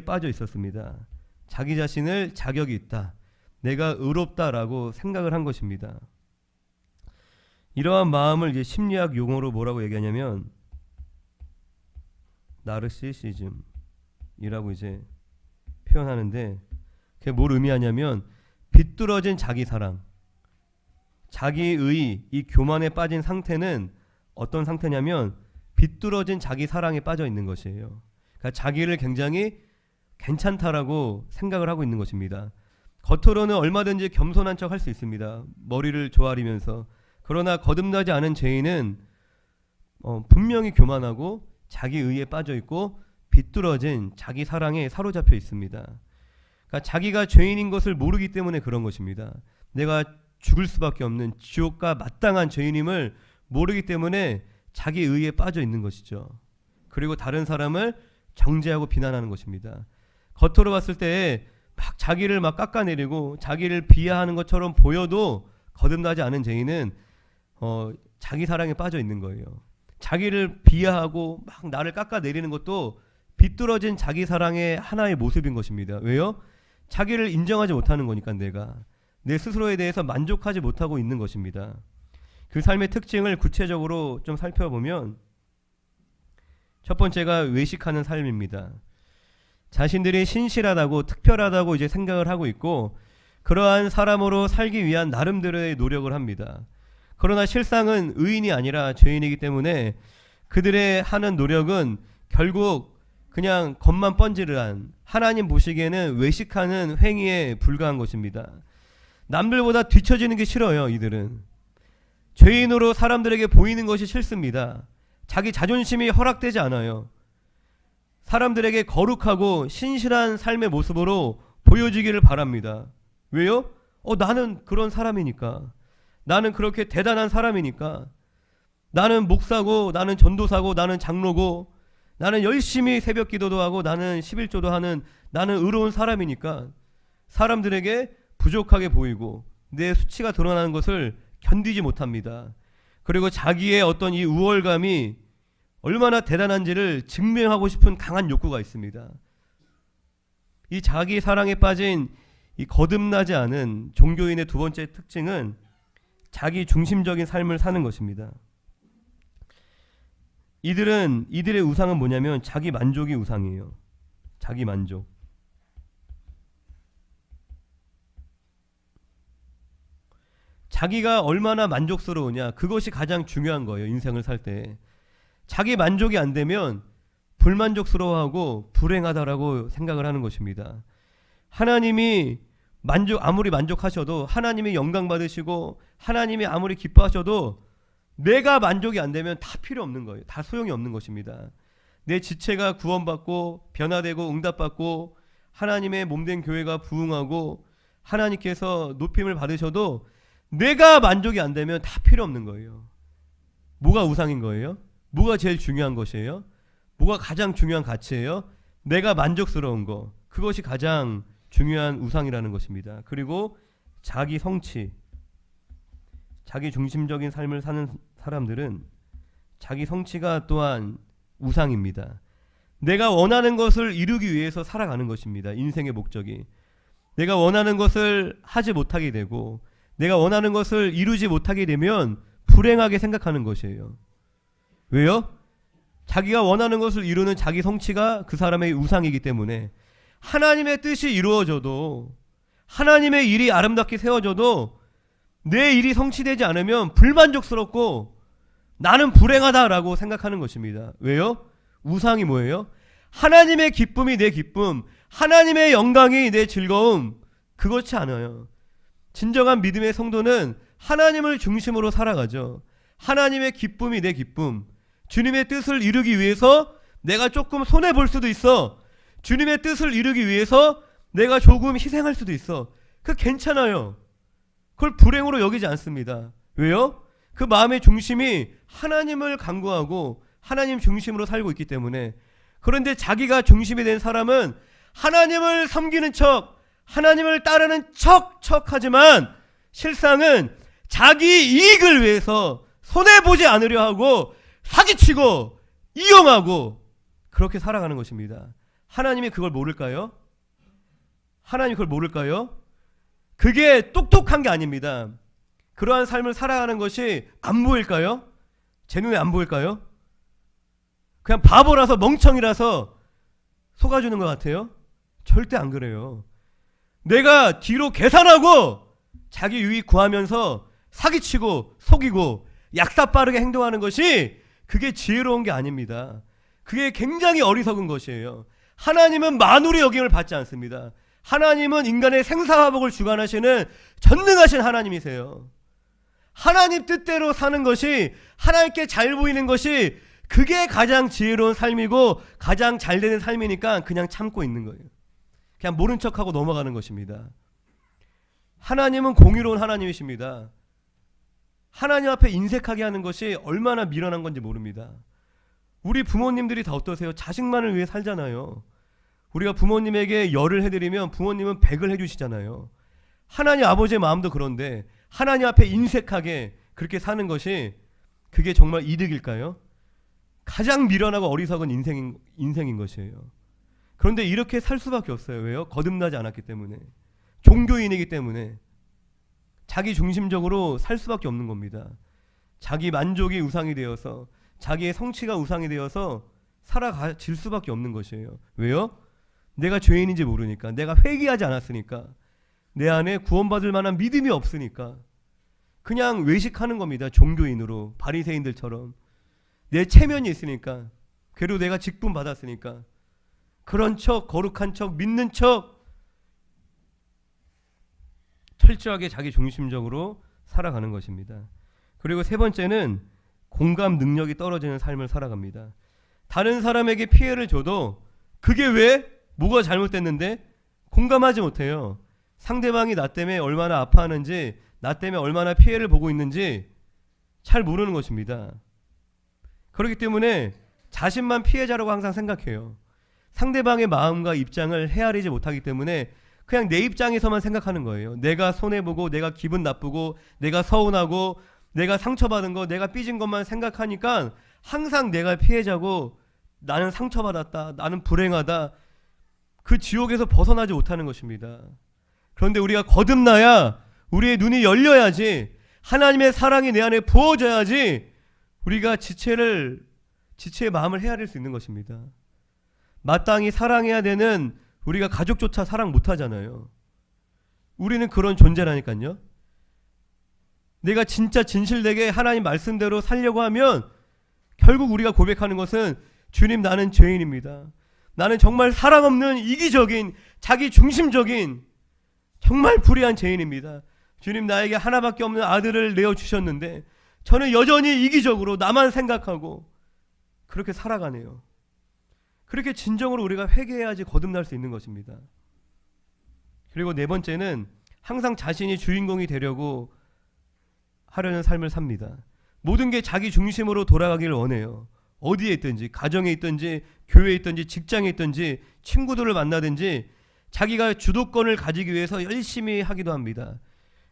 빠져 있었습니다. 자기 자신을 자격이 있다, 내가 의롭다라고 생각을 한 것입니다. 이러한 마음을 이제 심리학 용어로 뭐라고 얘기하냐면 나르시시즘이라고 이제 표현하는데, 그게 뭘 의미하냐면 비뚤어진 자기 사랑, 자기의 이 교만에 빠진 상태는 어떤 상태냐면 비뚤어진 자기 사랑에 빠져 있는 것이에요. 그러니까 자기를 굉장히 괜찮다라고 생각을 하고 있는 것입니다. 겉으로는 얼마든지 겸손한 척 할 수 있습니다. 머리를 조아리면서. 그러나 거듭나지 않은 죄인은 분명히 교만하고 자기 의에 빠져 있고 비뚤어진 자기 사랑에 사로잡혀 있습니다. 그러니까 자기가 죄인인 것을 모르기 때문에 그런 것입니다. 내가 죽을 수밖에 없는 지옥과 마땅한 죄인임을 모르기 때문에 자기 의에 빠져 있는 것이죠. 그리고 다른 사람을 정죄하고 비난하는 것입니다. 겉으로 봤을 때 막 자기를 막 깎아내리고 자기를 비하하는 것처럼 보여도 거듭나지 않은 죄인은 자기 사랑에 빠져 있는 거예요. 자기를 비하하고 막 나를 깎아내리는 것도 비뚤어진 자기 사랑의 하나의 모습인 것입니다. 왜요? 자기를 인정하지 못하는 거니까 내가 내 스스로에 대해서 만족하지 못하고 있는 것입니다. 그 삶의 특징을 구체적으로 좀 살펴보면 첫 번째가 외식하는 삶입니다. 자신들이 신실하다고 특별하다고 이제 생각을 하고 있고 그러한 사람으로 살기 위한 나름대로의 노력을 합니다. 그러나 실상은 의인이 아니라 죄인이기 때문에 그들의 하는 노력은 결국 그냥 겉만 번지르한 하나님 보시기에는 외식하는 행위에 불과한 것입니다. 남들보다 뒤처지는 게 싫어요. 이들은 죄인으로 사람들에게 보이는 것이 싫습니다. 자기 자존심이 허락되지 않아요. 사람들에게 거룩하고 신실한 삶의 모습으로 보여지기를 바랍니다. 왜요? 나는 그런 사람이니까. 나는 그렇게 대단한 사람이니까. 나는 목사고 나는 전도사고 나는 장로고 나는 열심히 새벽 기도도 하고 나는 11조도 하는 나는 의로운 사람이니까 사람들에게 부족하게 보이고 내 수치가 드러나는 것을 견디지 못합니다. 그리고 자기의 어떤 이 우월감이 얼마나 대단한지를 증명하고 싶은 강한 욕구가 있습니다. 이 자기 사랑에 빠진 이 거듭나지 않은 종교인의 두 번째 특징은 자기 중심적인 삶을 사는 것입니다. 이들의 우상은 뭐냐면 자기 만족이 우상이에요. 자기 만족. 자기가 얼마나 만족스러우냐, 그것이 가장 중요한 거예요. 인생을 살 때. 자기 만족이 안 되면 불만족스러워하고 불행하다라고 생각을 하는 것입니다. 하나님이 아무리 만족하셔도, 하나님이 영광 받으시고 하나님이 아무리 기뻐하셔도 내가 만족이 안 되면 다 필요 없는 거예요. 다 소용이 없는 것입니다. 내 지체가 구원받고 변화되고 응답받고 하나님의 몸된 교회가 부흥하고 하나님께서 높임을 받으셔도 내가 만족이 안 되면 다 필요 없는 거예요. 뭐가 우상인 거예요? 뭐가 제일 중요한 것이에요? 뭐가 가장 중요한 가치예요? 내가 만족스러운 거. 그것이 가장 중요한 우상이라는 것입니다. 그리고 자기 성취. 자기 중심적인 삶을 사는 사람들은 자기 성취가 또한 우상입니다. 내가 원하는 것을 이루기 위해서 살아가는 것입니다. 인생의 목적이. 내가 원하는 것을 하지 못하게 되고 내가 원하는 것을 이루지 못하게 되면 불행하게 생각하는 것이에요. 왜요? 자기가 원하는 것을 이루는 자기 성취가 그 사람의 우상이기 때문에 하나님의 뜻이 이루어져도 하나님의 일이 아름답게 세워져도 내 일이 성취되지 않으면 불만족스럽고 나는 불행하다라고 생각하는 것입니다. 왜요? 우상이 뭐예요? 하나님의 기쁨이 내 기쁨, 하나님의 영광이 내 즐거움, 그렇지 않아요. 진정한 믿음의 성도는 하나님을 중심으로 살아가죠. 하나님의 기쁨이 내 기쁨, 주님의 뜻을 이루기 위해서 내가 조금 손해볼 수도 있어. 주님의 뜻을 이루기 위해서 내가 조금 희생할 수도 있어. 그 괜찮아요. 그걸 불행으로 여기지 않습니다. 왜요? 그 마음의 중심이 하나님을 간구하고 하나님 중심으로 살고 있기 때문에. 그런데 자기가 중심이 된 사람은 하나님을 섬기는 척, 하나님을 따르는 척하지만 실상은 자기 이익을 위해서 손해보지 않으려 하고 사기치고 이용하고 그렇게 살아가는 것입니다. 하나님이 그걸 모를까요? 하나님이 그걸 모를까요? 그게 똑똑한 게 아닙니다. 그러한 삶을 살아가는 것이 안 보일까요? 제 눈에 안 보일까요? 그냥 바보라서 멍청이라서 속아주는 것 같아요? 절대 안 그래요. 내가 뒤로 계산하고 자기 유익 구하면서 사기치고 속이고 약사 빠르게 행동하는 것이 그게 지혜로운 게 아닙니다. 그게 굉장히 어리석은 것이에요. 하나님은 만물의 역임을 받지 않습니다. 하나님은 인간의 생사화복을 주관하시는 전능하신 하나님이세요. 하나님 뜻대로 사는 것이, 하나님께 잘 보이는 것이 그게 가장 지혜로운 삶이고 가장 잘 되는 삶이니까 그냥 참고 있는 거예요. 그냥 모른 척하고 넘어가는 것입니다. 하나님은 공의로운 하나님이십니다. 하나님 앞에 인색하게 하는 것이 얼마나 미련한 건지 모릅니다. 우리 부모님들이 다 어떠세요? 자식만을 위해 살잖아요. 우리가 부모님에게 10을 해드리면 부모님은 100을 해주시잖아요. 하나님 아버지의 마음도 그런데 하나님 앞에 인색하게 그렇게 사는 것이 그게 정말 이득일까요? 가장 미련하고 어리석은 인생인 것이에요. 그런데 이렇게 살 수밖에 없어요. 왜요? 거듭나지 않았기 때문에. 종교인이기 때문에. 자기 중심적으로 살 수밖에 없는 겁니다. 자기 만족이 우상이 되어서, 자기의 성취가 우상이 되어서 살아질 수밖에 없는 것이에요. 왜요? 내가 죄인인지 모르니까, 내가 회개하지 않았으니까, 내 안에 구원받을 만한 믿음이 없으니까 그냥 외식하는 겁니다. 종교인으로, 바리새인들처럼. 내 체면이 있으니까, 그리고 내가 직분 받았으니까 그런 척, 거룩한 척, 믿는 척 철저하게 자기 중심적으로 살아가는 것입니다. 그리고 세 번째는 공감 능력이 떨어지는 삶을 살아갑니다. 다른 사람에게 피해를 줘도 그게 왜? 뭐가 잘못됐는데? 공감하지 못해요. 상대방이 나 때문에 얼마나 아파하는지, 나 때문에 얼마나 피해를 보고 있는지 잘 모르는 것입니다. 그렇기 때문에 자신만 피해자라고 항상 생각해요. 상대방의 마음과 입장을 헤아리지 못하기 때문에 그냥 내 입장에서만 생각하는 거예요. 내가 손해보고, 내가 기분 나쁘고, 내가 서운하고, 내가 상처받은 거, 내가 삐진 것만 생각하니까 항상 내가 피해자고, 나는 상처받았다, 나는 불행하다, 그 지옥에서 벗어나지 못하는 것입니다. 그런데 우리가 거듭나야, 우리의 눈이 열려야지, 하나님의 사랑이 내 안에 부어져야지 우리가 지체의 마음을 헤아릴 수 있는 것입니다. 마땅히 사랑해야 되는 우리가 가족조차 사랑 못하잖아요. 우리는 그런 존재라니까요. 내가 진짜 진실되게 하나님 말씀대로 살려고 하면 결국 우리가 고백하는 것은, 주님, 나는 죄인입니다. 나는 정말 사랑 없는 이기적인, 자기 중심적인 정말 불의한 죄인입니다. 주님, 나에게 하나밖에 없는 아들을 내어주셨는데 저는 여전히 이기적으로 나만 생각하고 그렇게 살아가네요. 그렇게 진정으로 우리가 회개해야지 거듭날 수 있는 것입니다. 그리고 네 번째는 항상 자신이 주인공이 되려고 하려는 삶을 삽니다. 모든 게 자기 중심으로 돌아가기를 원해요. 어디에 있든지, 가정에 있든지, 교회에 있든지, 직장에 있든지, 친구들을 만나든지 자기가 주도권을 가지기 위해서 열심히 하기도 합니다.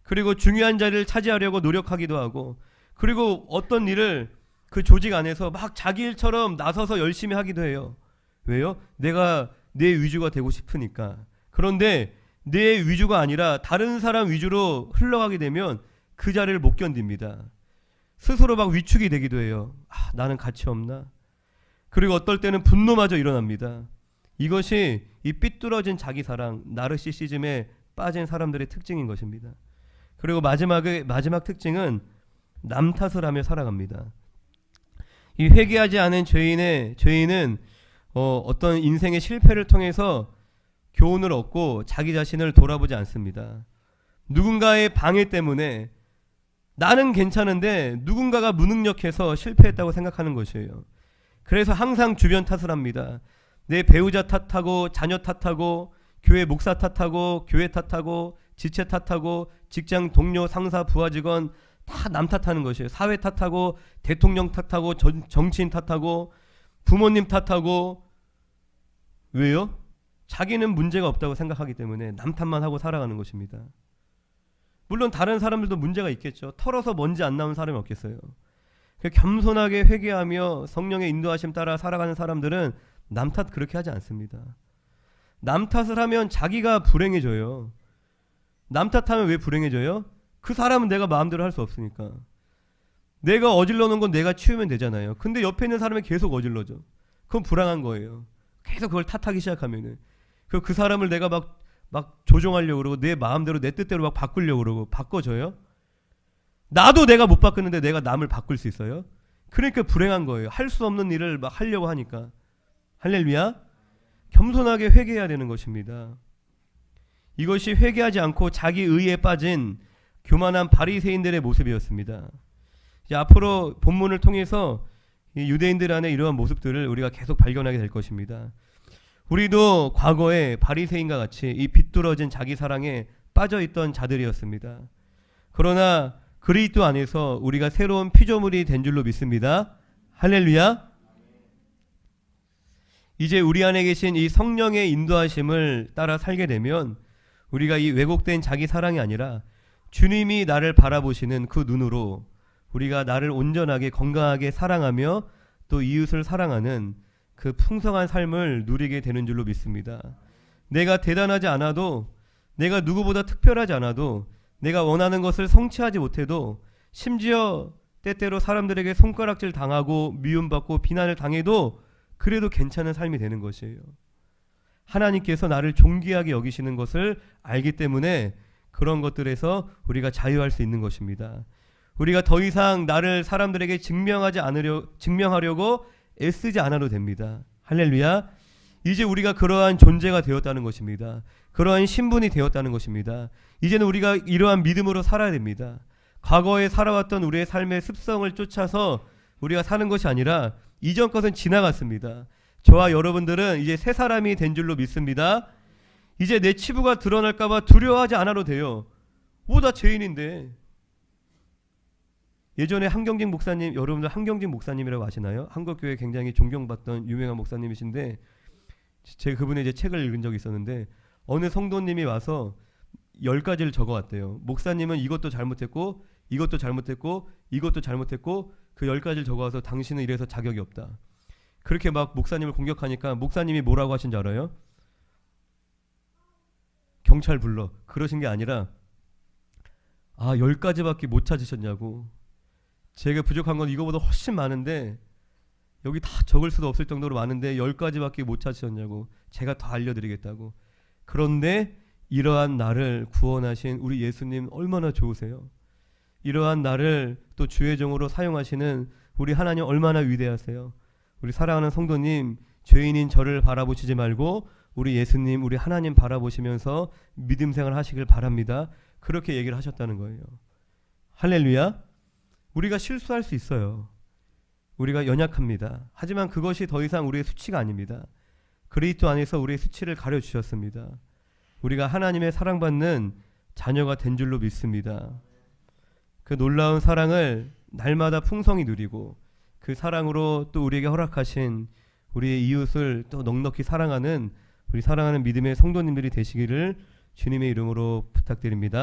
그리고 중요한 자리를 차지하려고 노력하기도 하고, 그리고 어떤 일을 그 조직 안에서 막 자기 일처럼 나서서 열심히 하기도 해요. 왜요? 내가 내 위주가 되고 싶으니까. 그런데 내 위주가 아니라 다른 사람 위주로 흘러가게 되면 그 자리를 못 견딥니다. 스스로 막 위축이 되기도 해요. 나는 가치 없나? 그리고 어떨 때는 분노마저 일어납니다. 이것이 이 삐뚤어진 자기사랑, 나르시시즘에 빠진 사람들의 특징인 것입니다. 그리고 마지막 특징은 남 탓을 하며 살아갑니다. 이 회개하지 않은 죄인은 어떤 인생의 실패를 통해서 교훈을 얻고 자기 자신을 돌아보지 않습니다. 누군가의 방해 때문에 나는 괜찮은데 누군가가 무능력해서 실패했다고 생각하는 것이에요. 그래서 항상 주변 탓을 합니다. 내 배우자 탓하고, 자녀 탓하고, 교회 목사 탓하고, 교회 탓하고, 지체 탓하고, 직장 동료, 상사, 부하 직원 다 남 탓하는 것이에요. 사회 탓하고, 대통령 탓하고, 정치인 탓하고, 부모님 탓하고. 왜요? 자기는 문제가 없다고 생각하기 때문에 남 탓만 하고 살아가는 것입니다. 물론 다른 사람들도 문제가 있겠죠. 털어서 먼지 안 나온 사람이 없겠어요. 겸손하게 회개하며 성령의 인도하심 따라 살아가는 사람들은 남 탓 그렇게 하지 않습니다. 남 탓을 하면 자기가 불행해져요. 남 탓하면 왜 불행해져요? 그 사람은 내가 마음대로 할 수 없으니까. 내가 어질러 놓은 건 내가 치우면 되잖아요. 근데 옆에 있는 사람이 계속 어질러져. 그건 불행한 거예요. 계속 그걸 탓하기 시작하면은 그 사람을 내가 막 조종하려고 그러고 내 마음대로 내 뜻대로 막 바꾸려고 그러고 바꿔줘요? 나도 내가 못 바꾸는데 내가 남을 바꿀 수 있어요? 그러니까 불행한 거예요. 할 수 없는 일을 막 하려고 하니까. 할렐루야. 겸손하게 회개해야 되는 것입니다. 이것이 회개하지 않고 자기 의에 빠진 교만한 바리새인들의 모습이었습니다. 이제 앞으로 본문을 통해서 이 유대인들 안에 이러한 모습들을 우리가 계속 발견하게 될 것입니다. 우리도 과거에 바리새인과 같이 이 비뚤어진 자기 사랑에 빠져있던 자들이었습니다. 그러나 그리스도 안에서 우리가 새로운 피조물이 된 줄로 믿습니다. 할렐루야. 이제 우리 안에 계신 이 성령의 인도하심을 따라 살게 되면 우리가 이 왜곡된 자기 사랑이 아니라 주님이 나를 바라보시는 그 눈으로 우리가 나를 온전하게 건강하게 사랑하며 또 이웃을 사랑하는 그 풍성한 삶을 누리게 되는 줄로 믿습니다. 내가 대단하지 않아도, 내가 누구보다 특별하지 않아도, 내가 원하는 것을 성취하지 못해도, 심지어 때때로 사람들에게 손가락질 당하고 미움받고 비난을 당해도 그래도 괜찮은 삶이 되는 것이에요. 하나님께서 나를 존귀하게 여기시는 것을 알기 때문에 그런 것들에서 우리가 자유할 수 있는 것입니다. 우리가 더 이상 나를 사람들에게 증명하려고 애쓰지 않아도 됩니다. 할렐루야. 이제 우리가 그러한 존재가 되었다는 것입니다. 그러한 신분이 되었다는 것입니다. 이제는 우리가 이러한 믿음으로 살아야 됩니다. 과거에 살아왔던 우리의 삶의 습성을 쫓아서 우리가 사는 것이 아니라 이전 것은 지나갔습니다. 저와 여러분들은 이제 새 사람이 된 줄로 믿습니다. 이제 내 치부가 드러날까 봐 두려워하지 않아도 돼요. 다 죄인인데. 예전에 한경직 목사님, 여러분들 한경직 목사님이라고 아시나요? 한국교회 굉장히 존경받던 유명한 목사님이신데, 제가 그분의 이제 책을 읽은 적이 있었는데, 어느 성도님이 와서 10가지를 적어왔대요. 목사님은 이것도 잘못했고 이것도 잘못했고 이것도 잘못했고 그 10가지를 적어와서 당신은 이래서 자격이 없다. 그렇게 막 목사님을 공격하니까 목사님이 뭐라고 하신 줄 알아요? 경찰 불러. 그러신 게 아니라 10가지밖에 못 찾으셨냐고. 제가 부족한 건 이거보다 훨씬 많은데 여기 다 적을 수도 없을 정도로 많은데 10가지밖에 못 찾으셨냐고. 제가 다 알려드리겠다고. 그런데 이러한 나를 구원하신 우리 예수님 얼마나 좋으세요? 이러한 나를 또 주의 종으로 사용하시는 우리 하나님 얼마나 위대하세요? 우리 사랑하는 성도님, 죄인인 저를 바라보시지 말고 우리 예수님, 우리 하나님 바라보시면서 믿음 생활 하시길 바랍니다. 그렇게 얘기를 하셨다는 거예요. 할렐루야. 우리가 실수할 수 있어요. 우리가 연약합니다. 하지만 그것이 더 이상 우리의 수치가 아닙니다. 그리스도 안에서 우리의 수치를 가려주셨습니다. 우리가 하나님의 사랑받는 자녀가 된 줄로 믿습니다. 그 놀라운 사랑을 날마다 풍성히 누리고 그 사랑으로 또 우리에게 허락하신 우리의 이웃을 또 넉넉히 사랑하는 우리 사랑하는 믿음의 성도님들이 되시기를 주님의 이름으로 부탁드립니다.